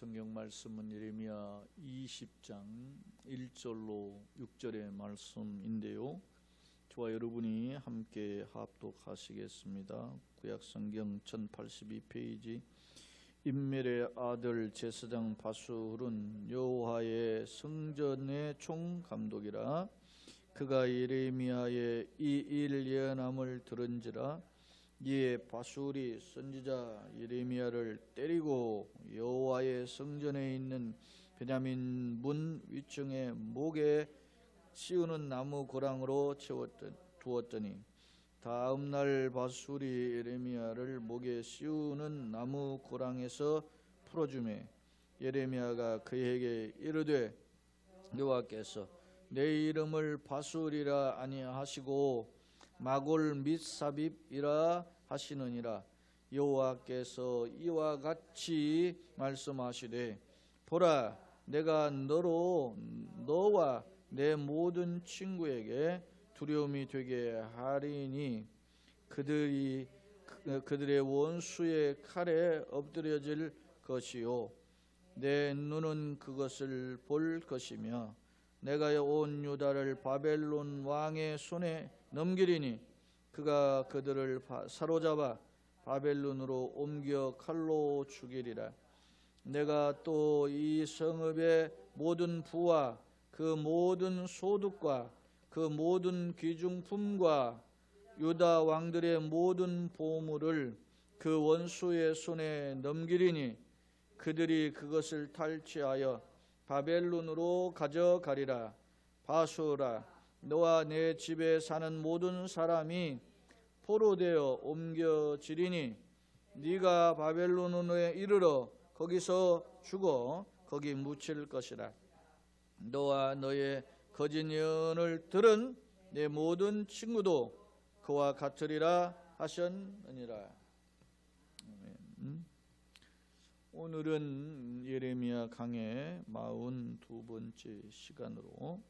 성경 말씀은 예레미야 20장 1절로 6절의 말씀인데요. 저와 여러분이 함께 합독하시겠습니다. 구약성경 1082페이지. 임멜의 아들 제사장 바술은 여호와의 성전의 총감독이라. 그가 예레미야의 이 일 예언함을 들은지라. 이에 바술이 선지자 예레미야를 때리고 여호와의 성전에 있는 베냐민 문 위층에 목에 씌우는 나무 고랑으로 두었더니 다음 날 바술이 예레미야를 목에 씌우는 나무 고랑에서 풀어주매 예레미야가 그에게 이르되 여호와께서 내 이름을 바술이라 아니하시고 마골 및 삽입이라 하시느니라. 여호와께서 이와 같이 말씀하시되 보라, 내가 너와 내 모든 친구에게 두려움이 되게 하리니 그들의 원수의 칼에 엎드려질 것이요 내 눈은 그것을 볼 것이며 내가 온 유다를 바벨론 왕의 손에 넘기리니 그가 그들을 사로잡아 바벨론으로 옮겨 칼로 죽이리라. 내가 또 이 성읍의 모든 부와 그 모든 소득과 그 모든 귀중품과 유다 왕들의 모든 보물을 그 원수의 손에 넘기리니 그들이 그것을 탈취하여 바벨론으로 가져가리라. 바술아, 너와 내 집에 사는 모든 사람이 포로되어 옮겨지리니 네가 바벨론에 이르러 거기서 죽어 거기 묻힐 것이라. 너와 너의 거짓 예언을 들은 내 모든 친구도 그와 같으리라 하셨느니라. 오늘은 예레미야 강의 42번째 시간으로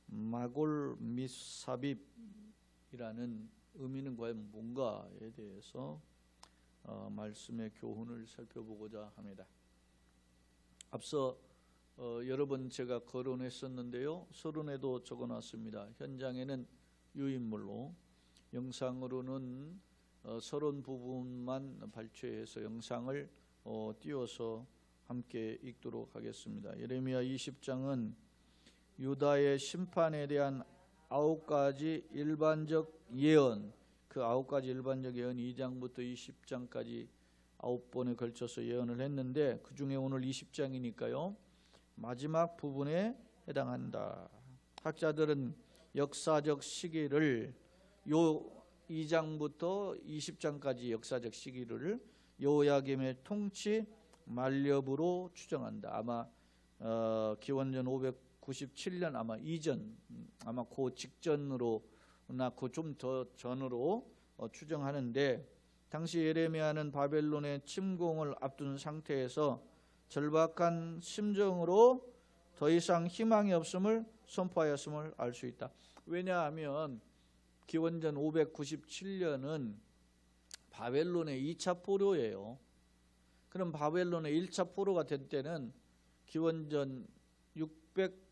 마골 및 삽입이라는 의미는 과연 뭔가에 대해서 말씀의 교훈을 살펴보고자 합니다. 앞서 여러 번 제가 거론했었는데요. 서론에도 적어놨습니다. 현장에는 유인물로, 영상으로는 서론 부분만 발췌해서 영상을 띄워서 함께 읽도록 하겠습니다. 예레미야 20장은 유다의 심판에 대한 9가지 일반적 예언, 그 9가지 일반적 예언 2장부터 20장까지 9번에 걸쳐서 예언을 했는데 그 중에 오늘 20장이니까요 마지막 부분에 해당한다. 학자들은 역사적 시기를 요 2장부터 20장까지 역사적 시기를 여호야김의 통치 만렵으로 추정한다. 아마 기원전 597년 아마 이전, 아마 그 직전으로나 그 좀 더 전으로 추정하는데, 당시 예레미야는 바벨론의 침공을 앞둔 상태에서 절박한 심정으로 더 이상 희망이 없음을 선포하였음을 알 수 있다. 왜냐하면 기원전 597년은 바벨론의 2차 포로예요. 그럼 바벨론의 1차 포로가 된 때는 기원전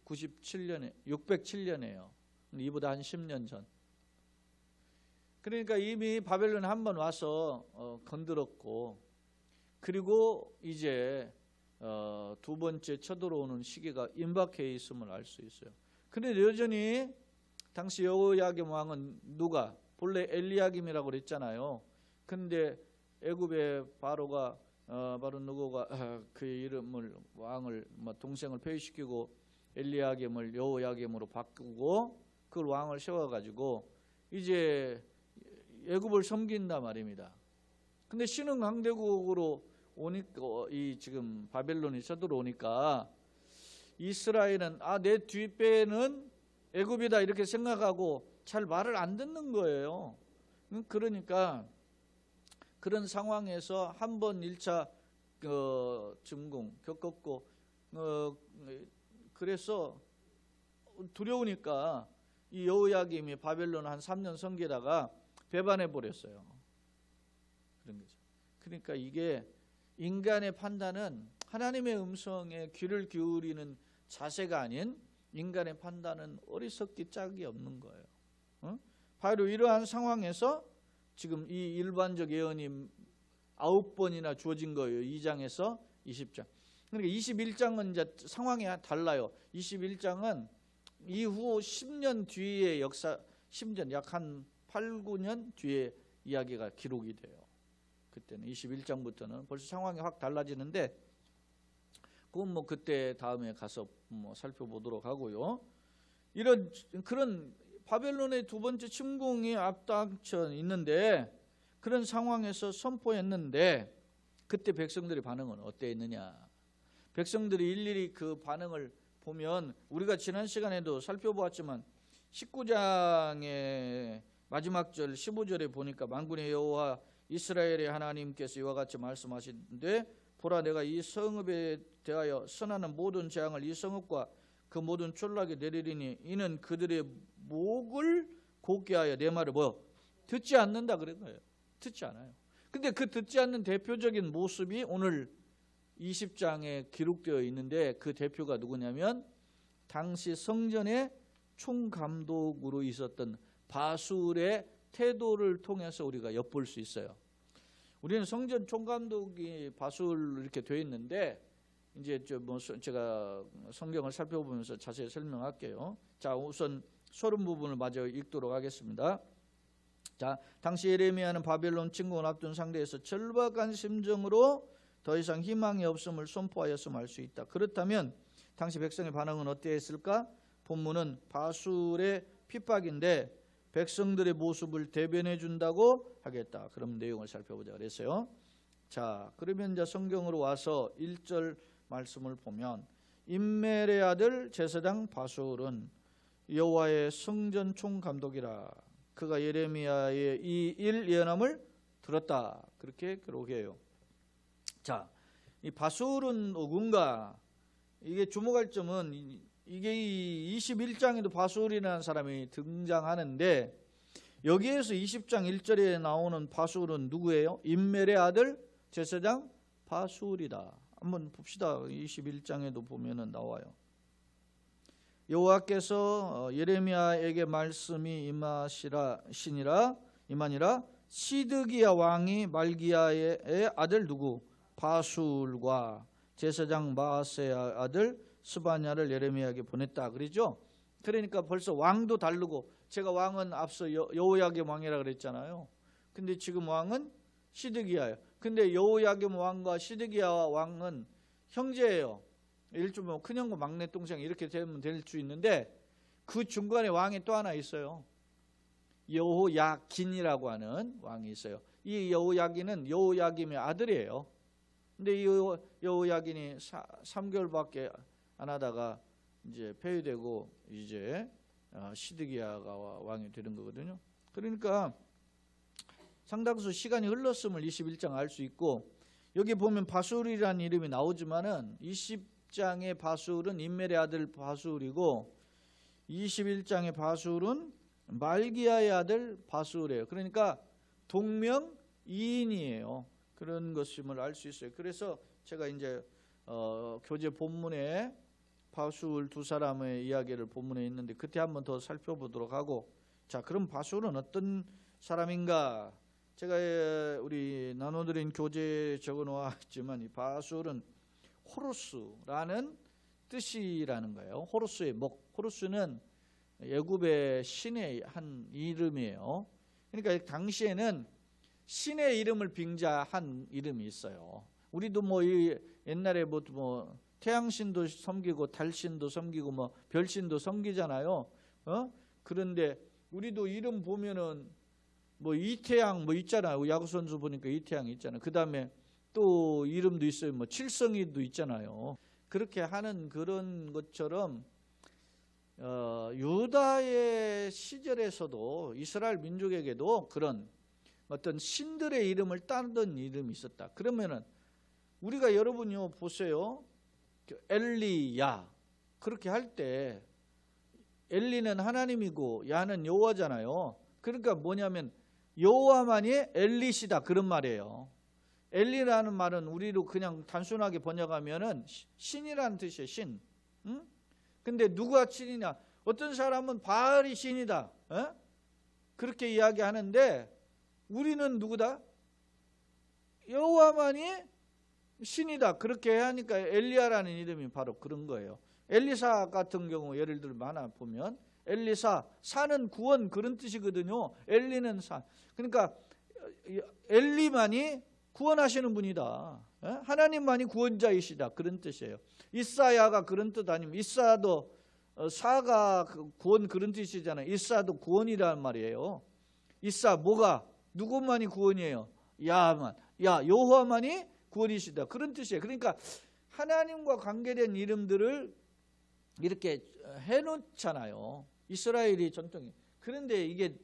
607년이에요. 이보다 한 10년 전. 그러니까 이미 바벨론에 한번 와서 건드렸고, 그리고 이제 두 번째 쳐들어오는 시기가 임박해 있음을 알 수 있어요. 그런데 여전히 당시 여호야김 왕은 누가? 본래 엘리야김이라고 그랬잖아요. 근데 애굽의 바로가 바로 누구가 그의 이름을 왕을 동생을 폐위시키고 엘리야김을 여호야김으로 바꾸고 그걸 왕을 세워가지고 이제 애굽을 섬긴단 말입니다. 근데 신흥 강대국으로 오니까 이 지금 바벨론이 쳐들어오니까 이스라엘은 내 뒷배는 애굽이다 이렇게 생각하고 잘 말을 안 듣는 거예요. 그러니까 그런 상황에서 한 번 1차 침공 겪었고 그래서 두려우니까 이 여호야김이 바벨론 한 3년 섬기다가 배반해 버렸어요. 그런 거죠. 그러니까 이게 인간의 판단은 하나님의 음성에 귀를 기울이는 자세가 아닌 인간의 판단은 어리석기 짝이 없는 거예요. 바로 이러한 상황에서 지금 이 일반적 예언이 9번이나 주어진 거예요. 2장에서 20장. 그러니까 21장은 이제 상황이 달라요. 21장은 이후 10년 뒤의 역사, 10년 약 한 8, 9년 뒤에 이야기가 기록이 돼요. 그때는 21장부터는 벌써 상황이 확 달라지는데 그건 뭐 그때 다음에 가서 뭐 살펴보도록 하고요. 이런 그런 바벨론의 두 번째 침공이 앞당쳐 있는데 그런 상황에서 선포했는데 그때 백성들의 반응은 어땠느냐? 백성들이 일일이 그 반응을 보면 우리가 지난 시간에도 살펴보았지만 19장의 마지막 절 15절에 보니까 만군의 여호와 이스라엘의 하나님께서 이와 같이 말씀하시는데 보라 내가 이 성읍에 대하여 선하는 모든 재앙을 이 성읍과 그 모든 촌락에 내리리니 이는 그들의 목을 곧게 하여 내 말을 뭐 듣지 않는다 그런 거예요. 듣지 않아요. 근데 그 듣지 않는 대표적인 모습이 오늘 20장에 기록되어 있는데 그 대표가 누구냐면 당시 성전의 총감독으로 있었던 바술의 태도를 통해서 우리가 엿볼 수 있어요. 우리는 성전 총감독이 바술 이렇게 되어 있는데 이제 제가 성경을 살펴보면서 자세히 설명할게요. 자, 우선 서론 부분을 마저 읽도록 하겠습니다. 자, 당시 예레미야는 바벨론 침공을 앞둔 상대에서 절박한 심정으로 더 이상 희망이 없음을 선포하였음을 알 수 있다. 그렇다면 당시 백성의 반응은 어땠을까? 본문은 바술의 핍박인데 백성들의 모습을 대변해 준다고 하겠다. 그럼 내용을 살펴보자 그랬어요. 자, 그러면 이제 성경으로 와서 1절 말씀을 보면 임멜의 아들 제사장 바술은 여호와의 성전 총감독이라. 그가 예레미야의 이 일 예언함을 들었다. 그렇게 기록해요. 자, 이 바술은 누군가? 이게 주목할 점은 이게 이 21장에도 바술이라는 사람이 등장하는데 여기에서 20장 1절에 나오는 바술은 누구예요? 임멜의 아들 제사장 바술이다. 한번 봅시다. 21장에도 보면은 나와요. 여호와께서 예레미야에게 말씀이 임하니라 시드기야 왕이 말기야의 아들 누구? 바술과 제사장 마아세의 아들 스바냐를 예레미야에게 보냈다 그러죠. 그러니까 벌써 왕도 다르고 제가 왕은 앞서 여호야김 왕이라 그랬잖아요. 근데 지금 왕은 시드기야예요. 근데 여호야김 왕과 시드기야 왕은 형제예요. 일종의 큰형과 막내 동생 이렇게 되면 될 수 있는데 그 중간에 왕이 또 하나 있어요. 여호야긴이라고 하는 왕이 있어요. 이 여호야긴은 여호야김의 아들이에요. 근데 이 여호야긴이 3개월밖에 안 하다가 이제 폐위되고 이제 시드기야가 왕이 되는 거거든요. 그러니까 상당수 시간이 흘렀음을 21장 알 수 있고 여기 보면 바술이라는 이름이 나오지만은 20장의 바술은 임멜의 아들 바술이고 21장의 바술은 말기야의 아들 바술이에요. 그러니까 동명이인이에요. 그런 것임을 알 수 있어요. 그래서 제가 이제 교재 본문에 바술 두 사람의 이야기를 본문에 있는데 그때 한번 더 살펴보도록 하고 자 그럼 바술은 어떤 사람인가? 제가 우리 나눠드린 교재에 적어놓았지만 이 바술은 호루스라는 뜻이라는 거예요. 호루스의 목. 호루스는 애굽의 신의 한 이름이에요. 그러니까 당시에는 신의 이름을 빙자한 이름이 있어요. 우리도 뭐 옛날에 뭐 태양신도 섬기고 달신도 섬기고 뭐 별신도 섬기잖아요. 그런데 우리도 이름 보면은 뭐 이태양 뭐 있잖아요. 야구 선수 보니까 이태양 있잖아요. 그다음에 또 이름도 있어요. 뭐 칠성이도 있잖아요. 그렇게 하는 그런 것처럼 유다의 시절에서도 이스라엘 민족에게도 그런 어떤 신들의 이름을 따던 이름이 있었다. 그러면은 우리가 여러분요 보세요. 엘리야 그렇게 할 때 엘리는 하나님이고 야는 여호와잖아요. 그러니까 뭐냐면 여호와만이 엘리시다 그런 말이에요. 엘리라는 말은 우리로 그냥 단순하게 번역하면은 신이라는 뜻이에요. 신. 응? 근데 누가 신이냐? 어떤 사람은 바알이 신이다. 그렇게 이야기하는데 우리는 누구다? 여호와만이 신이다. 그렇게 하니까 엘리야라는 이름이 바로 그런 거예요. 엘리사 같은 경우 예를 들어 하나 보면 엘리사, 사는 구원 그런 뜻이거든요. 엘리는 사. 그러니까 엘리만이 구원하시는 분이다. 하나님만이 구원자이시다. 그런 뜻이에요. 이사야가 그런 뜻 아니면 이사도 사가 구원 그런 뜻이잖아요. 이사도 구원이라는 말이에요. 이사 뭐가 누구만이 구원이에요? 여호와만이 구원이시다. 그런 뜻이에요. 그러니까 하나님과 관계된 이름들을 이렇게 해놓잖아요. 이스라엘이 전통이. 그런데 이게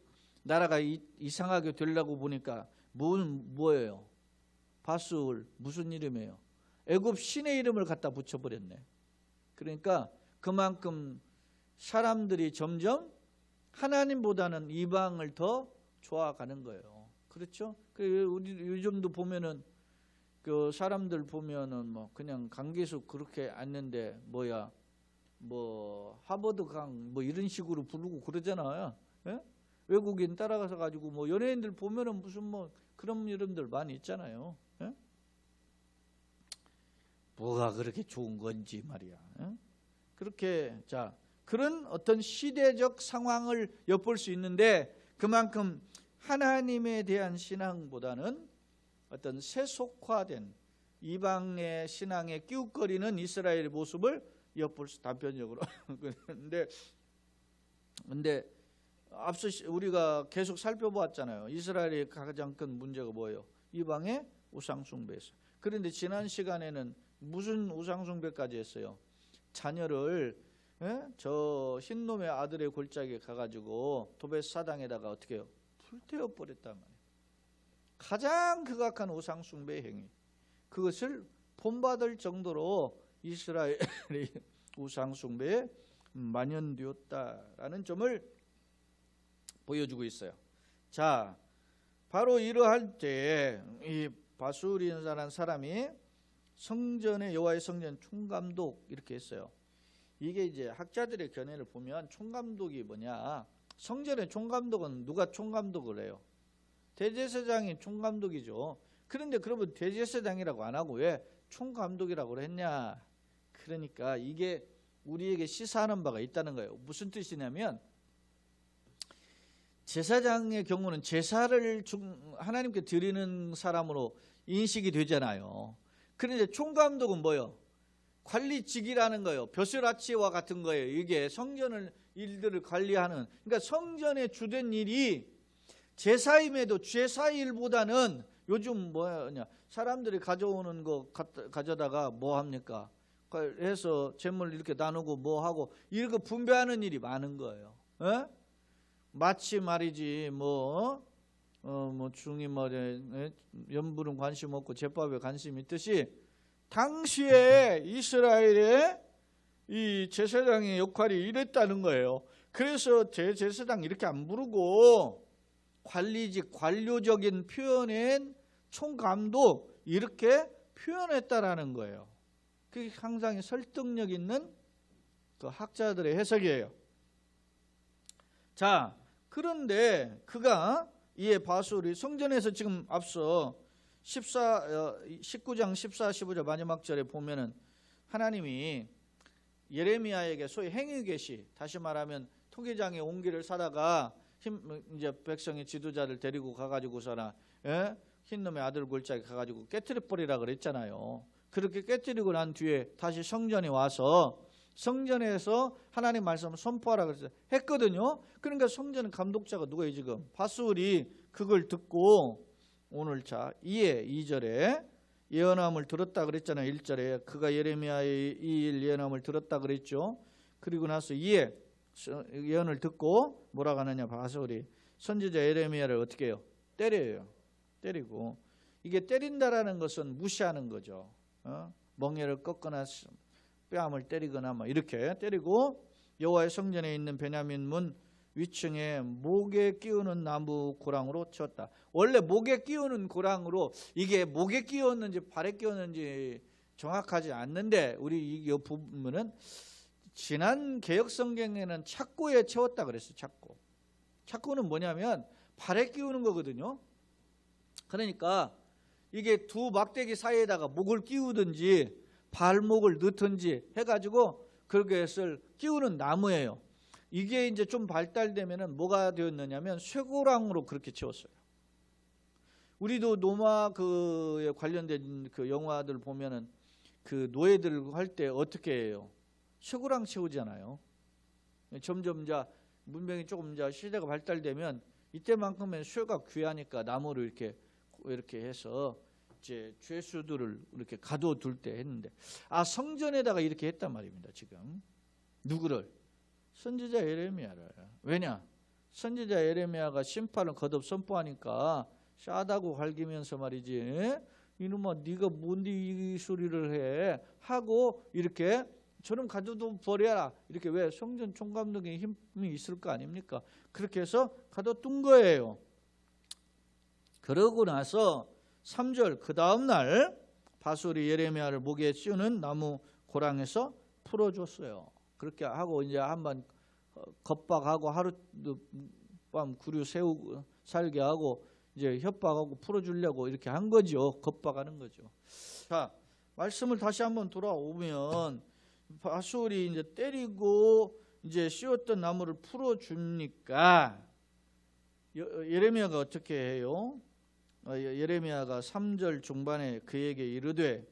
나라가 이상하게 되려고 보니까 뭐예요? 바술 무슨 이름이에요? 애굽 신의 이름을 갖다 붙여버렸네. 그러니까 그만큼 사람들이 점점 하나님보다는 이방을 더 좋아가는 거예요. 그렇죠? 우리 요즘도 보면은 그 사람들 보면은 뭐 그냥 강계수 그렇게 앉는데 뭐 하버드 강 뭐 이런 식으로 부르고 그러잖아요. 예? 외국인 따라가서 가지고 뭐 연예인들 보면은 무슨 뭐 그런 이름들 많이 있잖아요. 예? 뭐가 그렇게 좋은 건지 말이야. 예? 그렇게 자 그런 어떤 시대적 상황을 엿볼 수 있는데 그만큼 하나님에 대한 신앙보다는 어떤 세속화된 이방의 신앙에 끼웃거리는 이스라엘의 모습을 엿볼 수 단편적으로. 근데 앞서 우리가 계속 살펴보았잖아요. 이스라엘의 가장 큰 문제가 뭐예요? 이방의 우상숭배였어요. 그런데 지난 시간에는 무슨 우상숭배까지 했어요? 자녀를 저 흰놈의 아들의 골짜기에 가가지고 도벳 사당에다가 어떻게 해요? 불태워 버렸단 말이에요. 가장 극악한 우상숭배 행위. 그것을 본받을 정도로 이스라엘의 우상숭배에 만연되었다라는 점을 보여주고 있어요. 자, 바로 이러할 때 이 바술인사라는 사람이 성전의 여호와의 성전 총감독 이렇게 했어요. 이게 이제 학자들의 견해를 보면 총감독이 뭐냐? 성전의 총감독은 누가 총감독을 해요? 대제사장이 총감독이죠. 그런데 그러면 대제사장이라고 안 하고 왜 총감독이라고 했냐? 그러니까 이게 우리에게 시사하는 바가 있다는 거예요. 무슨 뜻이냐면 제사장의 경우는 제사를 하나님께 드리는 사람으로 인식이 되잖아요. 그런데 총감독은 뭐예요? 관리직이라는 거예요. 벼슬아치와 같은 거예요. 이게 성전을 일들을 관리하는. 그러니까 성전의 주된 일이 제사임에도 제사일보다는 요즘 뭐냐 사람들이 가져오는 거 가져다가 뭐 합니까? 해서 재물 이렇게 나누고 뭐 하고 이렇게 분배하는 일이 많은 거예요. 에? 마치 말이지 뭐 중이 말에 염불은 관심 없고 제밥에 관심 있듯이 당시에 이스라엘의 이 제사장의 역할이 이랬다는 거예요. 그래서 제사장 이렇게 안 부르고 관리직 관료적인 표현엔 총감독 이렇게 표현했다라는 거예요. 그게 상당히 설득력 있는 그 학자들의 해석이에요. 자, 그런데 그가 이에 바술이 성전에서 지금 앞서 19장 14, 15절 마지막 절에 보면은 하나님이 예레미야에게 소위 행위계시, 다시 말하면 토기장의 옹기를 사다가 이제 백성의 지도자를 데리고 가가지고서나 흰놈의 아들 골짜기 가가지고 깨뜨려 버리라 그랬잖아요. 그렇게 깨뜨리고 난 뒤에 다시 성전에 와서 성전에서 하나님 말씀을 선포하라 그랬어요. 했거든요. 그러니까 성전 감독자가 누구예요 지금? 바술이 그걸 듣고 오늘 자 이에 2절에 예언함을 들었다 그랬잖아요. 1절에 그가 예레미야의 이 일 예언함을 들었다 그랬죠. 그리고 나서 이에 예언을 듣고 뭐라고 하느냐 바술이 선지자 예레미야를 어떻게 해요? 때려요. 때리고 이게 때린다라는 것은 무시하는 거죠. 멍에를 꺾거나 뺨을 때리거나 뭐 이렇게 때리고 여호와의 성전에 있는 베냐민 문 위층에 목에 끼우는 나무 고랑으로 쳤다. 원래 목에 끼우는 고랑으로, 이게 목에 끼웠는지 발에 끼웠는지 정확하지 않는데 우리 이 부분은 지난 개혁성경에는 착고에 채웠다 그랬어요. 착고. 착고는 뭐냐면 발에 끼우는 거거든요. 그러니까 이게 두 막대기 사이에다가 목을 끼우든지 발목을 넣든지 해가지고 그렇게 해서 끼우는 나무예요. 이게 이제 좀 발달되면은 뭐가 되었느냐면 쇠고랑으로 그렇게 채웠어요. 우리도 노마 그에 관련된 그 영화들 보면은 그 노예들 할 때 어떻게 해요? 쇠고랑 채우잖아요. 점점 이제 문명이 조금 이제 시대가 발달되면 이때만큼은 쇠가 귀하니까 나무를 이렇게 해서 이제 죄수들을 이렇게 가둬둘 때 했는데, 성전에다가 이렇게 했단 말입니다. 지금 누구를? 선지자 예레미야를. 왜냐? 선지자 예레미야가 심판을 거듭 선포하니까 싸다고 갈기면서 말이지, 이놈아 네가 뭔데 이 소리를 해 하고 이렇게 저놈 가둬도 버려라, 이렇게. 왜? 성전 총감독의 힘이 있을 거 아닙니까? 그렇게 해서 가둬둔 거예요. 그러고 나서 3절 그 다음 날 바술이 예레미야를 목에 씌우는 나무 고랑에서 풀어줬어요. 그렇게 하고 이제 한번 겁박하고 하룻밤 구류 세우고 살게 하고 이제 협박하고 풀어주려고 이렇게 한 거죠. 겁박하는 거죠. 자, 말씀을 다시 한번 돌아오면 바술이 이제 때리고 이제 씌웠던 나무를 풀어주니까 예레미야가 어떻게 해요? 예레미야가 3절 중반에 그에게 이르되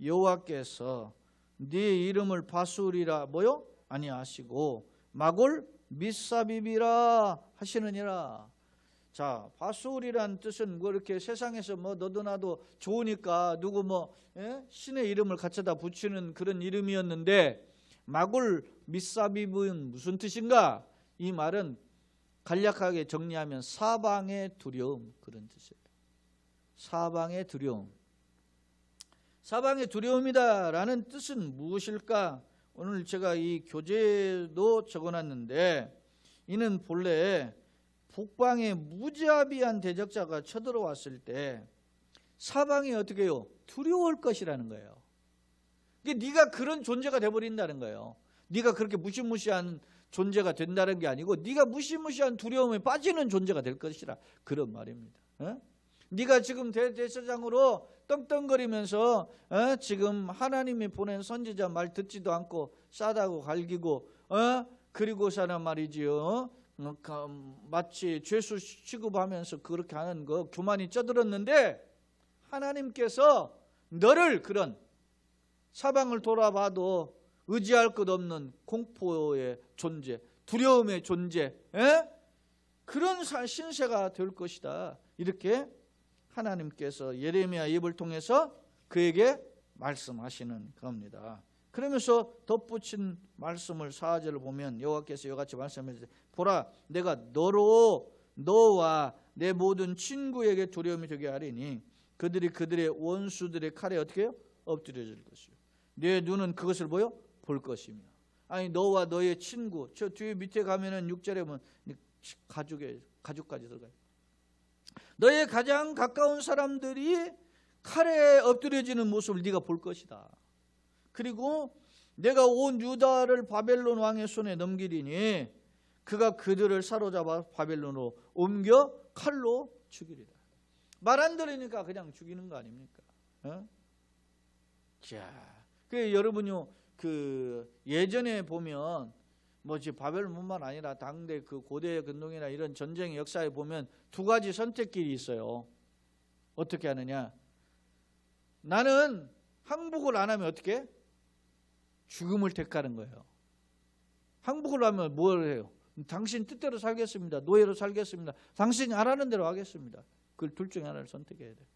여호와께서 네 이름을 바술이라 뭐요? 아니하시고 마골 미사비비라 하시느니라. 자, 바술이란 뜻은 뭐 이렇게 세상에서 뭐 너도 나도 좋으니까 누구 신의 이름을 갖다다 붙이는 그런 이름이었는데, 마골 미사비브는 무슨 뜻인가? 이 말은 간략하게 정리하면 사방의 두려움, 그런 뜻이에요. 사방의 두려움. 사방의 두려움이다라는 뜻은 무엇일까? 오늘 제가 이 교재도 적어놨는데, 이는 본래 북방에 무자비한 대적자가 쳐들어왔을 때 사방이 어떻게 해요? 두려울 것이라는 거예요. 그러니까 네가 그런 존재가 돼버린다는 거예요. 네가 그렇게 무시무시한 존재가 된다는 게 아니고 네가 무시무시한 두려움에 빠지는 존재가 될 것이라, 그런 말입니다. 네가 지금 대제사장으로 떵떵거리면서 지금 하나님이 보낸 선지자 말 듣지도 않고 싸다고 갈기고 그리고서는 말이지요, 마치 죄수 취급하면서 그렇게 하는 거 교만이 쩌들었는데, 하나님께서 너를 그런 사방을 돌아봐도 의지할 것 없는 공포의 존재, 두려움의 존재, 그런 신세가 될 것이다, 이렇게 하나님께서 예레미야 입을 통해서 그에게 말씀하시는 겁니다. 그러면서 덧붙인 말씀을 4절을 보면 여호와께서 이같이 말씀하시되 보라 내가 너와 내 모든 친구에게 두려움이 되게 하리니 그들이 그들의 원수들의 칼에 어떻게 해요? 엎드려질 것이요 내 눈은 그것을 볼 것이며. 아니 너와 너의 친구, 저 뒤에 밑에 가면은 6절에 보면 가족까지 들어가요. 너의 가장 가까운 사람들이 칼에 엎드려지는 모습을 네가 볼 것이다. 그리고 내가 온 유다를 바벨론 왕의 손에 넘기리니 그가 그들을 사로잡아 바벨론으로 옮겨 칼로 죽이리라. 말 안 들으니까 그냥 죽이는 거 아닙니까? 자, 그 여러분요, 그 예전에 보면 바벨론뿐만 아니라 당대 그 고대 근동이나 이런 전쟁의 역사에 보면 두 가지 선택길이 있어요. 어떻게 하느냐? 나는 항복을 안 하면 어떻게? 죽음을 택하는 거예요. 항복을 하면 뭘 해요? 당신 뜻대로 살겠습니다. 노예로 살겠습니다. 당신이 하라는 대로 하겠습니다. 그 둘 중에 하나를 선택해야 돼요.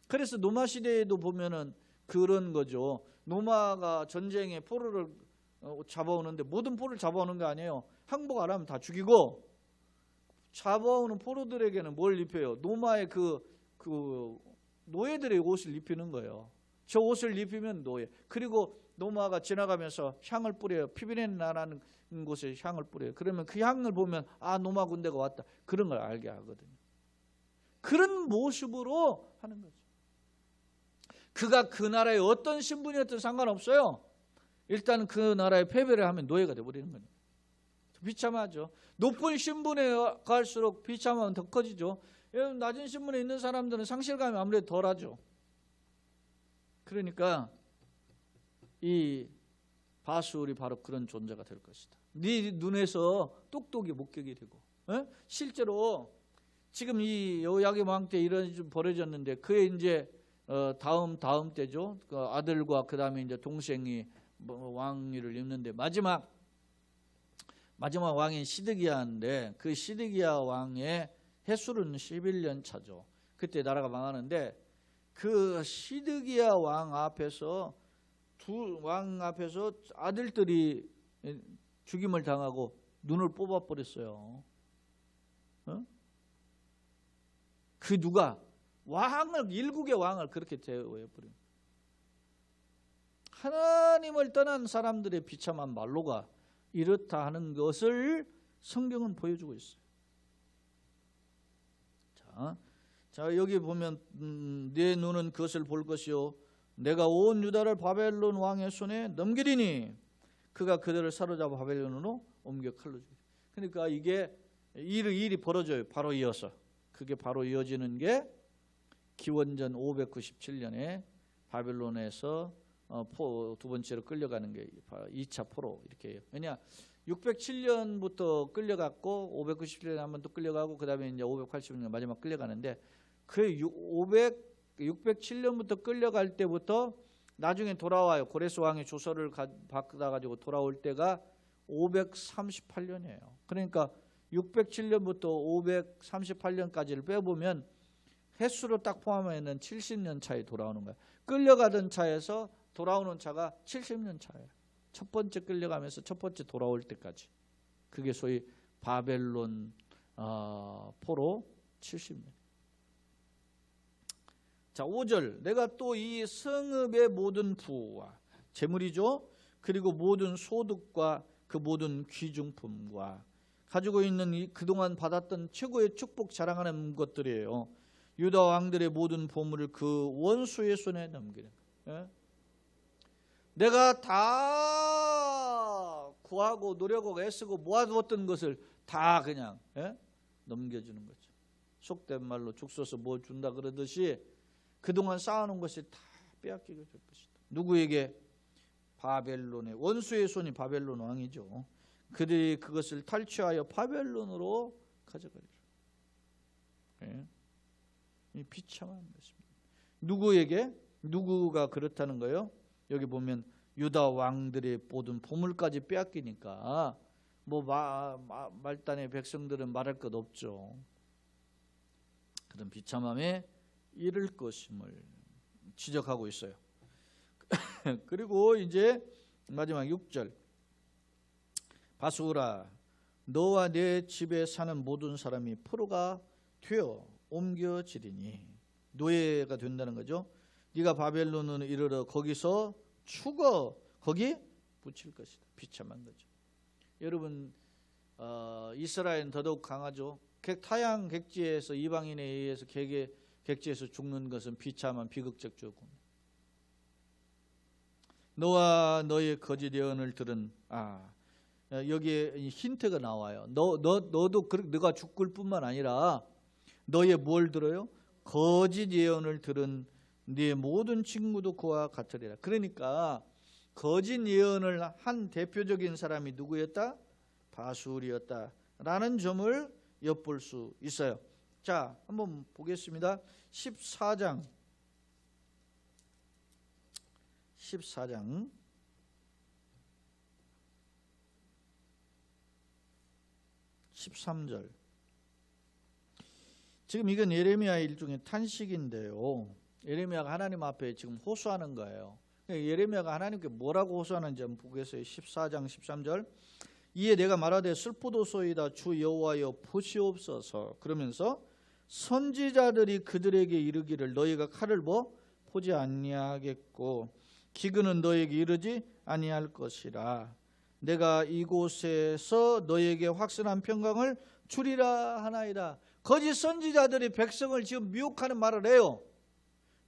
그래서 노마 시대에도 보면은 그런 거죠. 노마가 전쟁에 포로를 잡아오는데 모든 포로를 잡아오는 거 아니에요. 항복 안 하면 다 죽이고, 잡아오는 포로들에게는 뭘 입혀요? 노마의 그 노예들의 옷을 입히는 거예요. 저 옷을 입히면 노예. 그리고 노마가 지나가면서 향을 뿌려요. 피비렌 나라는 곳에 향을 뿌려요. 그러면 그 향을 보면 아, 노마 군대가 왔다. 그런 걸 알게 하거든요. 그런 모습으로 하는 거죠. 그가 그 나라의 어떤 신분이었든 상관없어요. 일단 그 나라에 패배를 하면 노예가 되어버리는 거예요. 비참하죠. 높은 신분에 갈수록 비참함은 더 커지죠. 낮은 신분에 있는 사람들은 상실감이 아무래도 덜하죠. 그러니까 이 바술이 바로 그런 존재가 될 것이다. 네 눈에서 똑똑히 목격이 되고, 실제로 지금 이 여호야김 왕 때 이런 좀 벌어졌는데 그의 이제 다음 때죠. 그 아들과 그 다음에 이제 동생이 왕위를 입는데 마지막 왕인 시드기야인데 그 시드기야 왕의 해술은 11년 차죠. 그때 나라가 망하는데 그 시드기야 왕 앞에서 두 왕 앞에서 아들들이 죽임을 당하고 눈을 뽑아버렸어요. 그 누가 왕을 일국의 왕을 그렇게 대우해버린 하나님을 떠난 사람들의 비참한 말로가 이렇다 하는 것을 성경은 보여주고 있어요. 자 여기 보면 내 눈은 그것을 볼 것이요 내가 온 유다를 바벨론 왕의 손에 넘기리니 그가 그들을 사로잡아 바벨론으로 옮겨 칼로 죽이리니. 그러니까 이게 일이 벌어져요. 바로 이어서 그게 바로 이어지는 게 기원전 597년에 바벨론에서 두 번째로 끌려가는 게 2차 포로 이렇게 해요. 왜냐 607년부터 끌려갔고 597년에 한 번 또 끌려가고 그 다음에 이제 580년 마지막 끌려가는데 그 607년부터 끌려갈 때부터 나중에 돌아와요. 고레스 왕의 조서를 받아가지고 돌아올 때가 538년이에요. 그러니까 607년부터 538년까지를 빼보면 횟수로 딱 포함하면 70년 차에 돌아오는 거예요. 끌려가던 차에서 돌아오는 차가 70년 차예요. 첫 번째 끌려가면서 첫 번째 돌아올 때까지. 그게 소위 바벨론 포로 70년. 자 5절 내가 또 이 성읍의 모든 부와 재물이죠. 그리고 모든 소득과 그 모든 귀중품과 가지고 있는 그동안 받았던 최고의 축복 자랑하는 것들이에요. 유다 왕들의 모든 보물을 그 원수의 손에 넘기는 거예요. 내가 다 구하고 노력하고 애쓰고 모아두었던 것을 다 그냥 넘겨주는 거죠. 속된 말로 죽 써서 뭐 준다 그러듯이 그동안 쌓아놓은 것이 다 빼앗기게 될 것이다. 누구에게? 바벨론의 원수의 손이 바벨론 왕이죠. 그들이 그것을 탈취하여 바벨론으로 가져가리라. 이 비참한 것입니다. 누구에게? 누구가 그렇다는 거예요? 여기 보면 유다 왕들의 모든 보물까지 빼앗기니까 뭐 말단의 백성들은 말할 것 없죠. 그런 비참함에 이를 것임을 지적하고 있어요. 그리고 이제 마지막 6절 바수라 너와 내 집에 사는 모든 사람이 포로가 되어 옮겨지리니 노예가 된다는 거죠. 네가 바벨론으로 이르러 거기서 죽어 거기 붙일 것이다. 비참한 거죠. 여러분 이스라엘은 더더욱 강하죠. 타양 객지에서 이방인에 의해서 객지에서 죽는 것은 비참한 비극적 죽음. 너와 너의 거짓 예언을 들은 여기에 힌트가 나와요. 너도 너가 죽을 뿐만 아니라 너의 뭘 들어요? 거짓 예언을 들은 네 모든 친구도 그와 같으리라. 그러니까 거짓 예언을 한 대표적인 사람이 누구였다? 바술이었다라는 점을 엿볼 수 있어요. 자, 한번 보겠습니다. 14장 13절. 지금 이건 예레미야 일종의 탄식인데요. 예레미야가 하나님 앞에 지금 호소하는 거예요. 예레미야가 하나님께 뭐라고 호소하는지 한번 보겠어요. 14장 13절. 이에 내가 말하되 슬프도소이다 주 여호와여 보시옵소서. 그러면서 선지자들이 그들에게 이르기를 너희가 칼을 포지 아니하겠고 기근은 너에게 이르지 아니할 것이라. 내가 이곳에서 너에게 확실한 평강을 주리라 하나이다. 거짓 선지자들이 백성을 지금 미혹하는 말을 해요.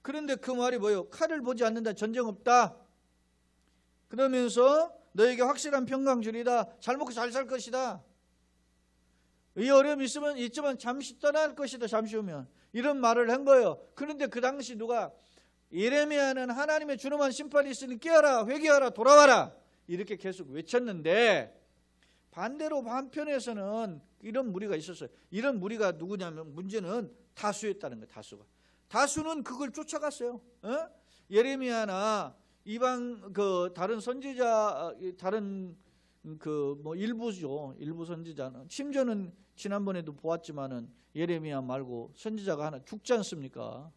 그런데 그 말이 뭐예요? 칼을 보지 않는다, 전쟁 없다. 그러면서 너에게 확실한 평강 주리다. 잘 먹고 잘 살 것이다. 이 어려움이 있지만 잠시 떠날 것이다. 잠시 후면. 이런 말을 한 거예요. 그런데 그 당시 누가 예레미야는 하나님의 준엄한 심판이 있으니 깨어라, 회개하라, 돌아와라 이렇게 계속 외쳤는데 반대로 한편에서는 이런 무리가 있었어요. 이런 무리가 누구냐면 문제는 다수였다는 거예요. 다수는 그걸 쫓아갔어요. 예레미야나 이방 다른 선지자, 다른 일부죠. 일부 선지자는 심지어는 지난번에도 보았지만은 예레미야 말고 선지자가 하나 죽지 않습니까?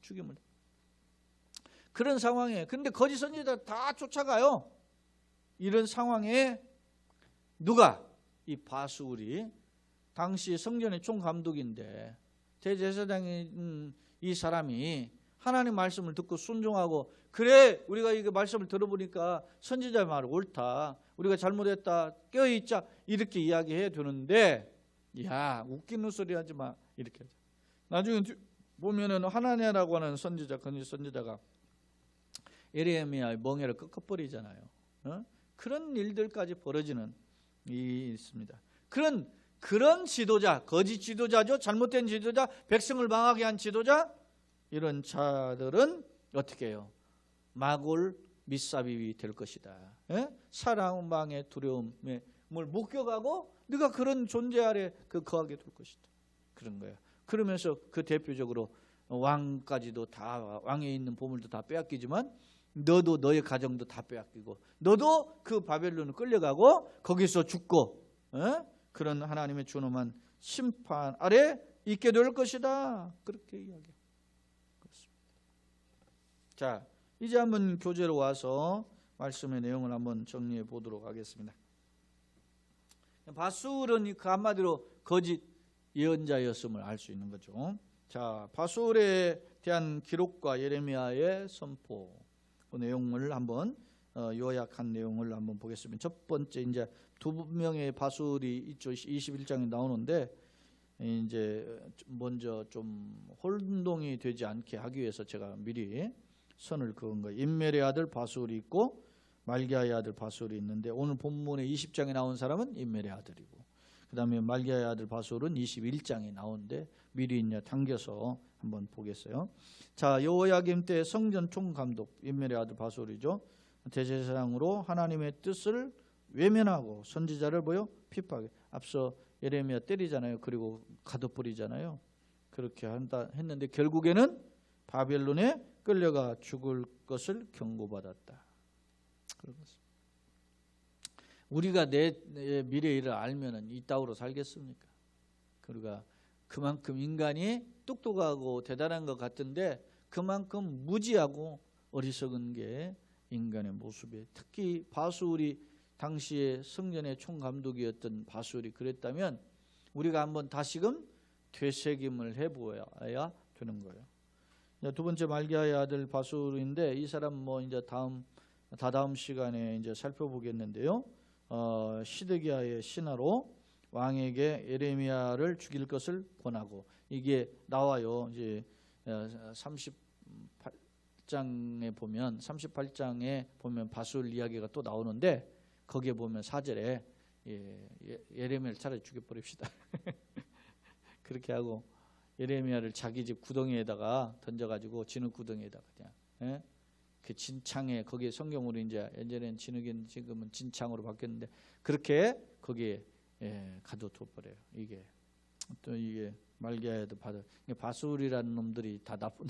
죽임을. 그런 상황에 근데 거짓 선지자 다 쫓아가요. 이런 상황에 누가 이 바수울이 당시 성전의 총감독인데 대제사장인 이 사람이 하나님 말씀을 듣고 순종하고 그래 우리가 이 말씀을 들어보니까 선지자의 말 옳다. 우리가 잘못했다. 깨어있자. 이렇게 이야기해 두는데 야 웃기는 소리 하지 마. 이렇게 하죠. 나중에 보면은 하나냐라고 하는 선지자가 예레미야의 멍에를 꺾어버리잖아요. 그런 일들까지 벌어지는 일이 있습니다. 그런 지도자, 거짓 지도자죠. 잘못된 지도자, 백성을 망하게 한 지도자, 이런 자들은 어떻게 해요? 마골 밑삽입이 될 것이다. 사랑방의 두려움에 뭘 목격하고 네가 그런 존재 아래 거하게 될 것이다. 그런 거예요. 그러면서 그 대표적으로 왕까지도 다 왕에 있는 보물도 다 빼앗기지만 너도 너의 가정도 다 빼앗기고 너도 그 바벨론을 끌려가고 거기서 죽고 그런 하나님의 준엄한 심판 아래 있게 될 것이다. 그렇게 이야기해요. 자, 이제 한번 교재로 와서 말씀의 내용을 한번 정리해 보도록 하겠습니다. 바수울은 그 한마디로 거짓 예언자였음을 알 수 있는 거죠. 자, 바수울에 대한 기록과 예레미야의 선포 그 내용을 한번 요약한 내용을 한번 보겠습니다. 첫 번째 이제 두 명의 바수울이 있죠. 21장에 나오는데 이제 먼저 좀 혼동이 되지 않게 하기 위해서 제가 미리 선을 그은 거예요. 임멜의 아들 바수울이 있고 말기야의 아들 바수울이 있는데 오늘 본문에 20장에 나온 사람은 임멜의 아들이고 그 다음에 말기야의 아들 바수울은 21장에 나오는데 미리 이제 당겨서 한번 보겠어요. 자, 여호야김 때 성전 총감독 임멜의 아들 바수울이죠. 대제사장으로 하나님의 뜻을 외면하고 선지자를 핍박해. 앞서 예레미야 때리잖아요. 그리고 가둬버리잖아요. 그렇게 했는데 결국에는 바벨론에 끌려가 죽을 것을 경고받았다. 우리가 내 미래 일을 알면은 이따위로 살겠습니까? 그러니까 그만큼 인간이 똑똑하고 대단한 것 같은데 그만큼 무지하고 어리석은 게 인간의 모습이에요. 특히 바수울이 당시에 성전의 총감독이었던 바수울이 그랬다면 우리가 한번 다시금 되새김을 해보아야 되는 거예요. 두 번째 말기야의 아들 바수울인데 이 사람 이제 다다음 시간에 이제 살펴보겠는데요. 시드기야의 신하로 왕에게 예레미야를 죽일 것을 권하고 이게 나와요. 이제 38장에 보면 바수울 이야기가 또 나오는데 거기에 보면 4절에 예레미야를 차라리 죽여버립시다. 그렇게 하고 예레미야를 자기 집 구덩이에다가 던져가지고 진흙 구덩이에다가 그냥 그 진창에 거기에 성경으로 이제 예전에는 진흙인 지금은 진창으로 바뀌었는데 그렇게 거기에 가둬둬버려요. 이게 또 이게 말기야에도 바수울이라는 놈들이 다 나쁜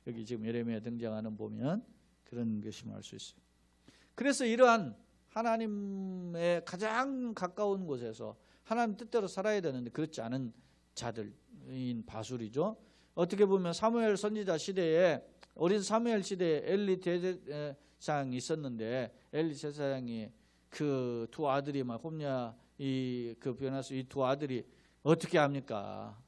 여기 지금 예레미야 등장하는 보면 그런 것임을 알 수 있어요. 그래서 이러한 하나님의 가장 가까운 곳에서 하나님 뜻대로 살아야 되는데 그렇지 않은 자들인 바수울이죠. 어떻게 보면 사무엘 선지자 시대에 어린 사무엘 시대에 엘리 대제사장이 있었는데 엘리 제사장이 그 두 아들이 막 홈냐 그 변화수 이 두 아들이 어떻게 합니까?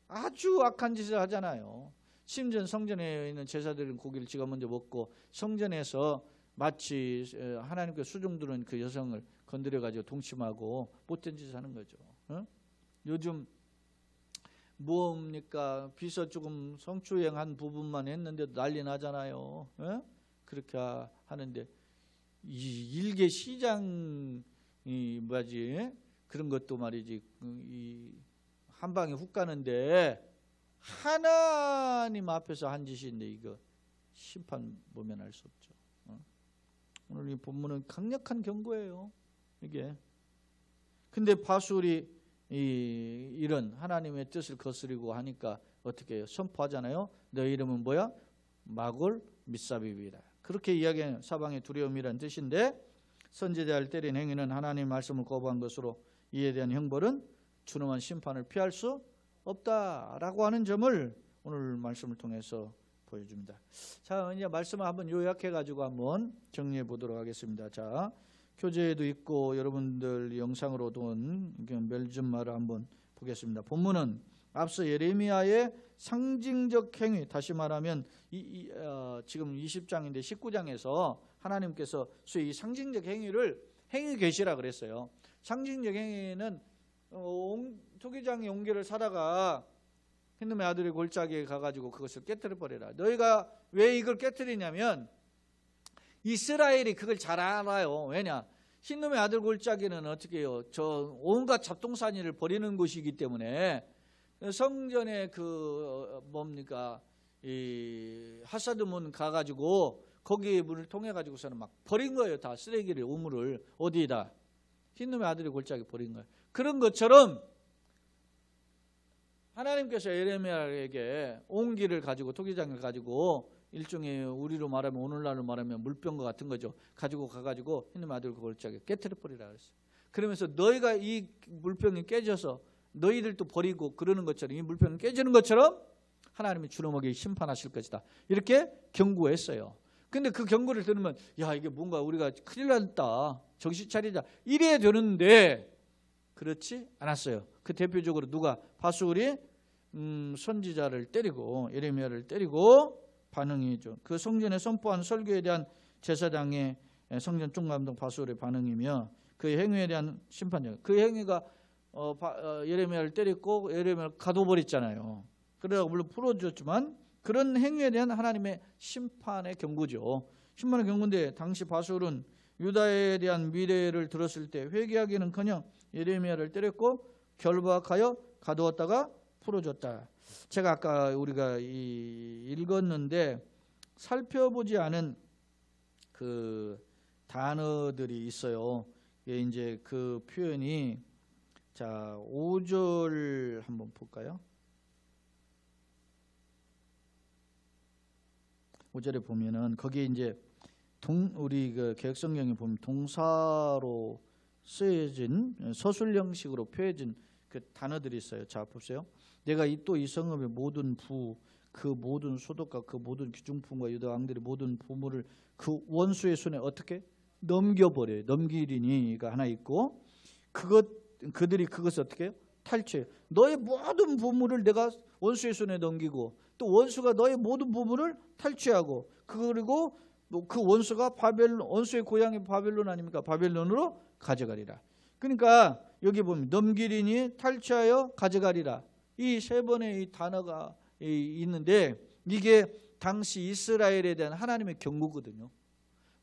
아주 악한 짓을 하잖아요. 심지어 성전에 있는 제사드린 고기를 지가 먼저 먹고 성전에서 마치 하나님께 수종들은 그 여성을 건드려가지고 동침하고 못된 짓을 하는 거죠. 요즘 뭡니까? 비서 조금 성추행한 부분만 했는데도 난리 나잖아요. 그렇게 하는데 이 일개 시장이 뭐지? 그런 것도 말이지 이 한 방에 훅 가는데 하나님 앞에서 한 짓인데 이거 심판 모면할 수 없죠. 오늘 이 본문은 강력한 경고예요. 이게 근데 바술이 이런 하나님의 뜻을 거스리고 하니까 어떻게 해요? 선포하잖아요. 너희 이름은 뭐야? 마골 밋사비비라. 그렇게 이야기하는 사방의 두려움이란 뜻인데 선지자를 때린 행위는 하나님 말씀을 거부한 것으로 이에 대한 형벌은 준엄한 심판을 피할 수 없다라고 하는 점을 오늘 말씀을 통해서 보여줍니다. 자, 이제 말씀을 한번 요약해 가지고 한번 정리해 보도록 하겠습니다. 자, 교재에도 있고 여러분들 영상으로도 온 멜준말을 한번 보겠습니다. 본문은 앞서 예레미야의 상징적 행위, 다시 말하면 지금 20장인데 19장에서 하나님께서 소위 상징적 행위를 행위 계시라 그랬어요. 상징적 행위는 토기장의 옹기를 사다가 흰놈의 아들의 골짜기에 가가지고 그것을 깨뜨려 버려라. 너희가 왜 이걸 깨뜨리냐면 이스라엘이 그걸 잘 알아요. 왜냐? 흰놈의 아들 골짜기는 어떻게 해요? 저 온갖 잡동사니를 버리는 곳이기 때문에 성전에 그 뭡니까? 이 하사드문 가가지고 거기에 물을 통해 가지고서는 막 버린 거예요. 다 쓰레기를 우물을 어디에다? 흰놈의 아들의 골짜기 버린 거예요. 그런 것처럼 하나님께서 예레미야에게 옹기를 가지고 토기장을 가지고 일종의 우리로 말하면 오늘날로 말하면 물병과 같은 거죠. 가지고 가가지고 흰놈의 아들 골짜기 깨뜨려 버리라 그랬어요. 그러면서 너희가 이 물병이 깨져서 너희들도 버리고 그러는 것처럼 이 물병이 깨지는 것처럼 하나님이 준엄하게 심판하실 것이다. 이렇게 경고했어요. 근데 그 경고를 들으면 야 이게 뭔가 우리가 큰일 났다. 정신 차리자. 이래야 되는데 그렇지 않았어요. 그 대표적으로 누가 바술이 선지자를 때리고 예레미야를 때리고 반응이죠. 그 성전에 선포한 설교에 대한 제사장의 성전 총감독 바술의 반응이며 그 행위에 대한 심판적. 그 행위가 예레미야를 때렸고 예레미야를 가둬버렸잖아요. 그러다가 물론 풀어줬지만 그런 행위에 대한 하나님의 심판의 경고죠. 심판의 경고인데 당시 바술은 유다에 대한 미래를 들었을 때 회개하기는커녕 예레미야를 때렸고 결박하여 가두었다가 풀어줬다. 제가 아까 우리가 읽었는데 살펴보지 않은 그 단어들이 있어요. 이제 그 표현이 자 5절 한번 볼까요? 5절에 보면은 거기에 이제 우리 그 개혁성경에 보면 동사로 쓰여진 서술 형식으로 표해진 그 단어들이 있어요. 자 보세요. 내가 또 이 성읍의 모든 그 모든 소득과 그 모든 기중품과 유다 왕들의 모든 부물을 그 원수의 손에 어떻게 넘겨버려요. 넘기리니가 하나 있고 그들이 그것을 어떻게 해요? 탈취해요. 너의 모든 부물을 내가 원수의 손에 넘기고 또 원수가 너의 모든 부물을 탈취하고 그리고 그 원수가 원수의 고향이 바벨론 아닙니까? 바벨론으로 가져가리라. 그러니까 여기 보면 넘기리니 탈취하여 가져가리라. 이 세 번의 이 단어가 있는데 이게 당시 이스라엘에 대한 하나님의 경고거든요.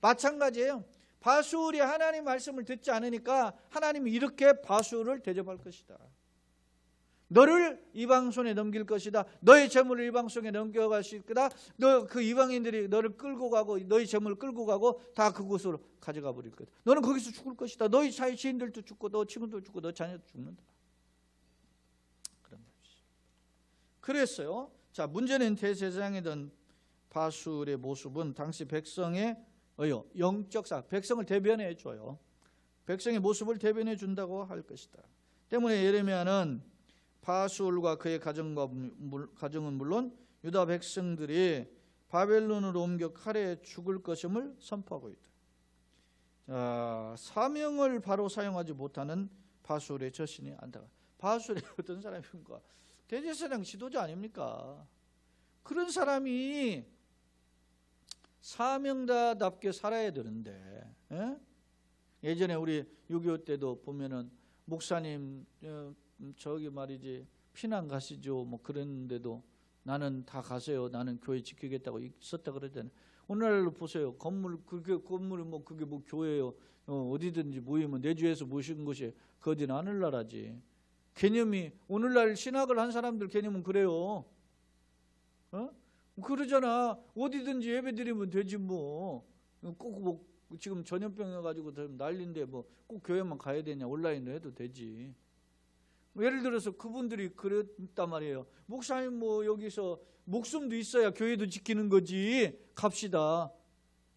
마찬가지예요. 바술이 하나님 말씀을 듣지 않으니까 하나님이 이렇게 바술을 대접할 것이다. 너를 이방 손에 넘길 것이다. 너의 재물을 이방 손에 넘겨가실 거다. 너 그 이방인들이 너를 끌고 가고 너의 재물을 끌고 가고 다 그곳으로 가져가 버릴 거다. 너는 거기서 죽을 것이다. 너의 사이 지인들도 죽고 너 친구도 죽고 너 자녀도 죽는다. 그런 것이. 그랬어요. 자 문제는 대제사장이던 바술의 모습은 당시 백성의 영적 백성을 대변해 줘요. 백성의 모습을 대변해 준다고 할 것이다. 때문에 예레미야는 바술과 그의 가정은 물론 유다 백성들이 바벨론으로 옮겨 칼에 죽을 것임을 선포하고 있다. 사명을 바로 사용하지 못하는 바술의 저신이 안타까. 바술이 어떤 사람입니까? 대제사장 지도자 아닙니까? 그런 사람이 사명자답게 살아야 되는데, 예? 예전에 우리 6.25 때도 보면은 목사님 저기 말이지 피난 가시죠 뭐 그랬는데도 나는 다 가세요, 나는 교회 지키겠다고 있었다 그러잖아요. 오늘날로 보세요. 그게 건물이 뭐 그게 뭐 교회요. 어디든지 모이면 내주에서 모신 곳이 그 어디는 하늘나라지. 개념이 오늘날 신학을 한 사람들 개념은 그래요. 그러잖아. 어디든지 예배드리면 되지 뭐. 꼭 뭐 지금 전염병 해가지고 난리인데 뭐 꼭 교회만 가야 되냐? 온라인으로 해도 되지. 예를 들어서 그분들이 그랬단 말이에요. 목사님 뭐 여기서 목숨도 있어야 교회도 지키는 거지. 갑시다.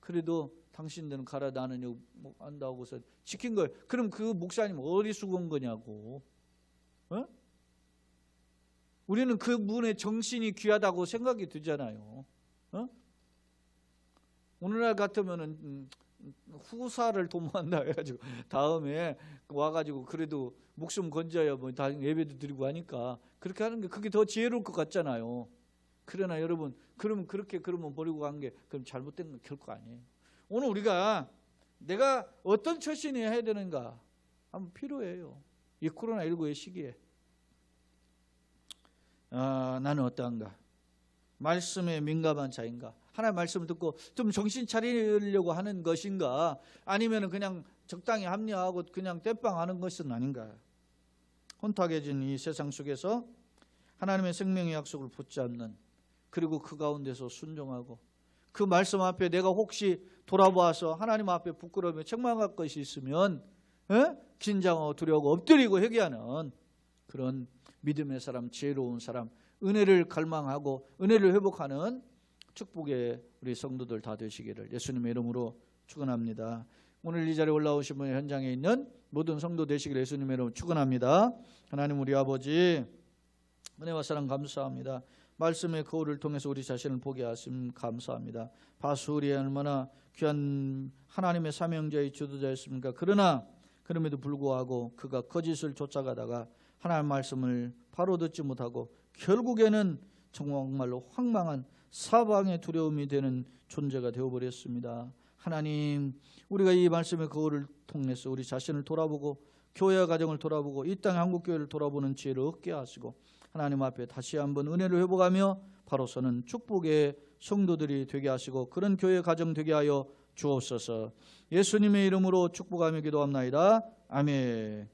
그래도 당신들은 가라, 나는 여기 뭐 안다고서 지킨 거예요. 그럼 그 목사님 어리숙은 거냐고. 우리는 그분의 정신이 귀하다고 생각이 들잖아요. 오늘날 같으면은 후사를 도모한다 해가지고 다음에 와가지고 그래도 목숨 건져야 뭐 다 예배도 드리고 하니까 그렇게 하는 게 그게 더 지혜로울 것 같잖아요. 그러나 여러분, 그러면 버리고 간 게 그럼 잘못된 건 결코 아니에요. 오늘 우리가 내가 어떤 처신이 해야 되는가 한번 필요해요. 이 코로나19의 시기에 나는 어떠한가? 말씀에 민감한 자인가? 하나님의 말씀을 듣고 좀 정신 차리려고 하는 것인가? 아니면 그냥 적당히 합리화하고 그냥 땜빵하는 것은 아닌가? 혼탁해진 이 세상 속에서 하나님의 생명의 약속을 붙잡는, 그리고 그 가운데서 순종하고 그 말씀 앞에 내가 혹시 돌아보아서 하나님 앞에 부끄러우며 책망할 것이 있으면 긴장하고 두려워하고 엎드리고 회개하는 그런 믿음의 사람, 지혜로운 사람, 은혜를 갈망하고 은혜를 회복하는 축복의 우리 성도들 다 되시기를 예수님의 이름으로 축원합니다. 오늘 이 자리에 올라오신 분, 현장에 있는 모든 성도 되시기를 예수님의 이름으로 축원합니다. 하나님 우리 아버지, 은혜와 사랑 감사합니다. 말씀의 거울을 통해서 우리 자신을 보게 하심 감사합니다. 바수리에 얼마나 귀한 하나님의 사명자의 주도자였습니까? 그러나 그럼에도 불구하고 그가 거짓을 쫓아가다가 하나님의 말씀을 바로 듣지 못하고 결국에는 정말로 황망한 사방의 두려움이 되는 존재가 되어버렸습니다. 하나님, 우리가 이 말씀의 거울을 통해서 우리 자신을 돌아보고 교회와 가정을 돌아보고 이 땅의 한국교회를 돌아보는 지혜를 얻게 하시고 하나님 앞에 다시 한번 은혜를 회복하며 바로 서는 축복의 성도들이 되게 하시고 그런 교회 가정 되게 하여 주옵소서. 예수님의 이름으로 축복하며 기도합나이다. 아멘.